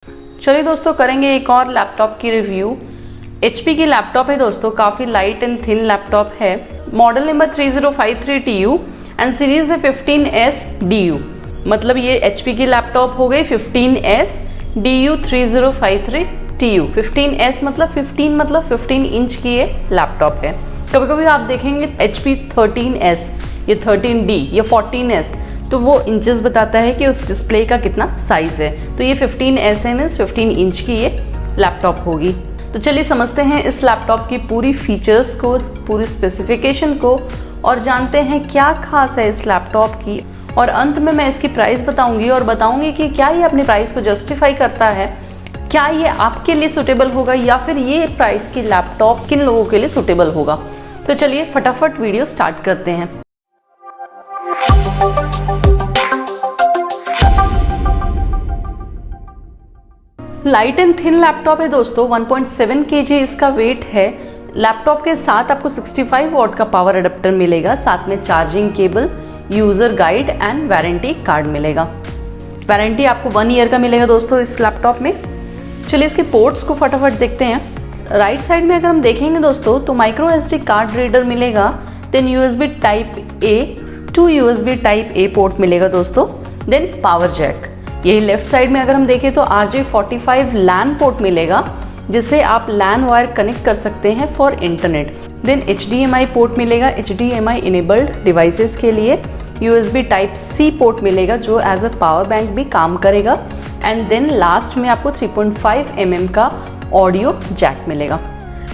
चलिए दोस्तों करेंगे एक और लैपटॉप की रिव्यू। HP की लैपटॉप है दोस्तों, काफ़ी लाइट एंड थिन लैपटॉप है। Model number 3053tu and series है 15SDU। मतलब ये HP की लैपटॉप हो गई 15SDU 3053tu। 15S मतलब 15 इंच की ये लैपटॉप है। कभी कभी आप देखेंगे HP 13S या 13D या 14S, तो वो इंचेस बताता है कि उस डिस्प्ले का कितना साइज है। तो ये 15S है, 15 इंच की ये लैपटॉप होगी। तो चलिए समझते हैं इस लैपटॉप की पूरी फीचर्स को, पूरी स्पेसिफिकेशन को, और जानते हैं क्या खास है इस लैपटॉप की। और अंत में मैं इसकी प्राइस बताऊंगी और बताऊंगी कि क्या ये अपने प्राइस को जस्टिफाई करता है, क्या ये आपके लिए सूटेबल होगा या फिर ये प्राइस की लैपटॉप किन लोगों के लिए सूटेबल होगा। तो चलिए फटाफट वीडियो स्टार्ट करते हैं। लाइट एंड थिन लैपटॉप है दोस्तों, 1.7 kg इसका वेट है। लैपटॉप के साथ आपको 65 वॉट का पावर अडेप्टर मिलेगा, साथ में charging cable, user guide and warranty card मिलेगा। वारंटी आपको 1 ईयर का मिलेगा दोस्तों इस लैपटॉप में। चलिए इसके पोर्ट्स को फटाफट देखते हैं। राइट साइड में अगर हम देखेंगे दोस्तों तो माइक्रो SD कार्ड रीडर मिलेगा, then USB type A to USB type A port मिलेगा दोस्तों, देन पावर जैक। यही लेफ्ट साइड में अगर हम देखें तो RJ45 LAN पोर्ट मिलेगा, जिससे आप LAN वायर कनेक्ट कर सकते हैं for internet. Then HDMI port मिलेगा, HDMI इनेबल्ड डिवाइसेस के लिए। USB टाइप C पोर्ट मिलेगा जो एज अ पावर बैंक भी काम करेगा। एंड देन लास्ट में आपको 3.5 mm का ऑडियो जैक मिलेगा।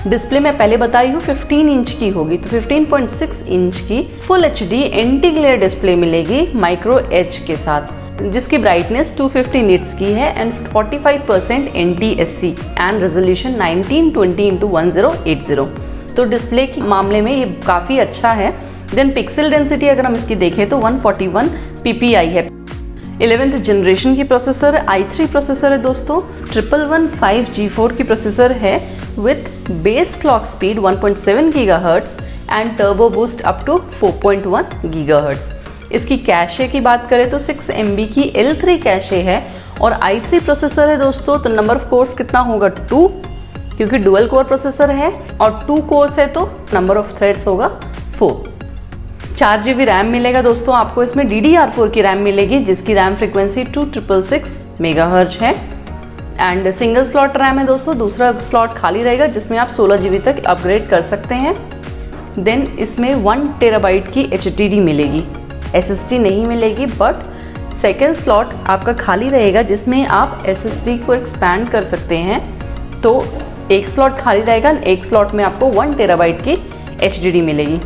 डिस्प्ले में पहले बताई हूँ 15 इंच की होगी, तो 15.6 इंच की full HD anti glare display मिलेगी माइक्रो एच के साथ, जिसकी ब्राइटनेस 250 निट्स की है and 45% NTSC and resolution 1920x1080। तो डिस्प्ले के मामले में ये काफ़ी अच्छा है। देन पिक्सल डेंसिटी अगर हम इसकी देखें तो 141 ppi है। 11th जनरेशन की प्रोसेसर i3 प्रोसेसर है दोस्तों। 1115G4 की प्रोसेसर है with base clock speed 1.7 GHz and turbo boost up to 4.1 GHz। इसकी कैशे की बात करें तो 6 MB की L3 कैशे है और i3 प्रोसेसर है दोस्तों। तो नंबर ऑफ कोर्स कितना होगा 2, क्योंकि डुअल कोर प्रोसेसर है, और 2 कोर्स है तो नंबर ऑफ थ्रेड्स होगा 4। 4 GB रैम मिलेगा दोस्तों आपको। इसमें DDR4 की रैम मिलेगी जिसकी रैम फ्रिक्वेंसी 2666 MHz है। एंड सिंगल स्लॉट रैम है दोस्तों, दूसरा स्लॉट खाली रहेगा जिसमें आप 16 GB तक अपग्रेड कर सकते हैं। देन इसमें 1 TB की HDD मिलेगी, SSD नहीं मिलेगी, बट सेकेंड स्लॉट आपका खाली रहेगा जिसमें आप SSD को एक्सपैंड कर सकते हैं। तो एक स्लॉट खाली रहेगा, एक स्लॉट में आपको 1 TB की HDD मिलेगी।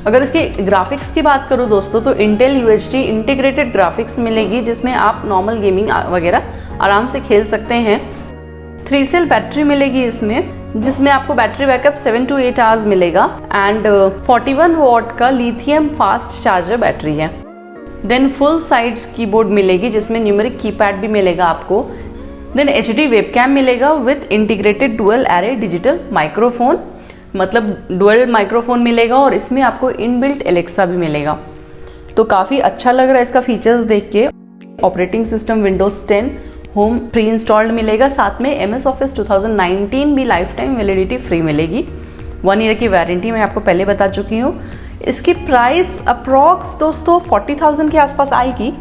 अगर इसके ग्राफिक्स की बात करूँ दोस्तों तो इंटेल UHD इंटीग्रेटेड ग्राफिक्स मिलेगी, जिसमें आप नॉर्मल गेमिंग वगैरह आराम से खेल सकते हैं। 3 सेल बैटरी मिलेगी इसमें, जिसमें आपको बैटरी बैकअप 7 to 8 आवर्स मिलेगा एंड 41 वॉट का लिथियम फास्ट चार्जर बैटरी है। देन फुल साइज कीबोर्ड मिलेगी जिसमें न्यूमेरिक कीपैड भी मिलेगा आपको। देन HD वेबकैम मिलेगा with integrated dual array digital microphone, मतलब डुअल माइक्रोफोन मिलेगा, और इसमें आपको इनबिल्ट एलेक्सा भी मिलेगा। तो काफ़ी अच्छा लग रहा है इसका फीचर्स देख के। Operating system Windows 10 home pre installed मिलेगा, साथ में MS Office 2019 भी लाइफ टाइम वैलिडिटी फ्री मिलेगी। 1 ईयर की वारंटी मैं आपको पहले बता चुकी हूँ। इसकी प्राइस अप्रॉक्स दोस्तों 40,000 के आसपास आएगी।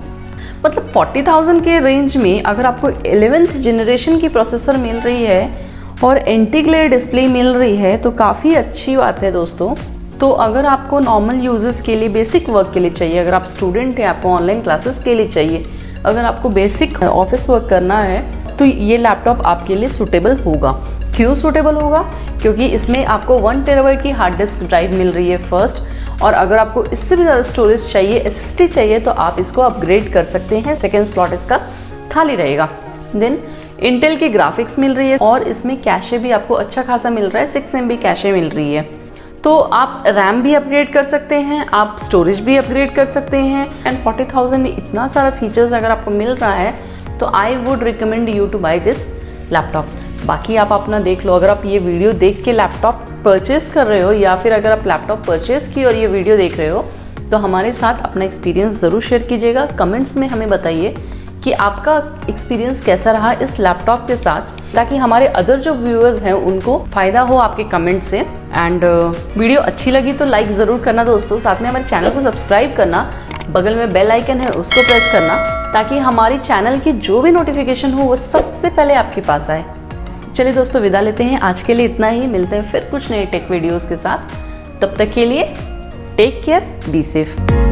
मतलब 40,000 के रेंज में अगर आपको 11th जनरेशन की प्रोसेसर मिल रही है और एंटी ग्लेयर डिस्प्ले मिल रही है तो काफ़ी अच्छी बात है दोस्तों। तो अगर आपको नॉर्मल यूजर्स के लिए, बेसिक वर्क के लिए चाहिए, अगर आप स्टूडेंट हैं, आपको ऑनलाइन क्लासेस के लिए चाहिए, अगर आपको बेसिक ऑफिस वर्क करना है, तो ये लैपटॉप आपके लिए सूटेबल होगा। क्यों सूटेबल होगा? क्योंकि इसमें आपको 1 TB की हार्ड डिस्क ड्राइव मिल रही है फर्स्ट, और अगर आपको इससे भी ज़्यादा स्टोरेज चाहिए, SSD चाहिए, तो आप इसको अपग्रेड कर सकते हैं। सेकेंड स्लॉट इसका खाली रहेगा। देन इंटेल की ग्राफिक्स मिल रही है और इसमें कैशे भी आपको अच्छा खासा मिल रहा है, 6 MB कैशे मिल रही है। तो आप रैम भी अपग्रेड कर सकते हैं, आप स्टोरेज भी अपग्रेड कर सकते हैं। एंड 40,000 में इतना सारा फीचर्स अगर आपको मिल रहा है तो I would recommend you to buy this laptop. बाकी आप अपना देख लो। अगर आप ये वीडियो देख के लैपटॉप परचेज कर रहे हो, या फिर अगर आप लैपटॉप परचेज की और ये वीडियो देख रहे हो, तो हमारे साथ अपना एक्सपीरियंस ज़रूर शेयर कीजिएगा। कमेंट्स में हमें बताइए कि आपका एक्सपीरियंस कैसा रहा इस लैपटॉप के साथ, ताकि हमारे अदर जो व्यूअर्स हैं उनको फ़ायदा हो आपके कमेंट से। एंड वीडियो अच्छी लगी तो लाइक ज़रूर करना दोस्तों, साथ में हमारे चैनल को सब्सक्राइब करना, बगल में बेल आइकन है उसको प्रेस करना, ताकि हमारी चैनल की जो भी नोटिफिकेशन हो वो सबसे पहले आपके पास आए। चलिए दोस्तों, विदा लेते हैं, आज के लिए इतना ही। मिलते हैं फिर कुछ नए टेक वीडियोज़ के साथ, तब तक के लिए टेक केयर, बी सेफ।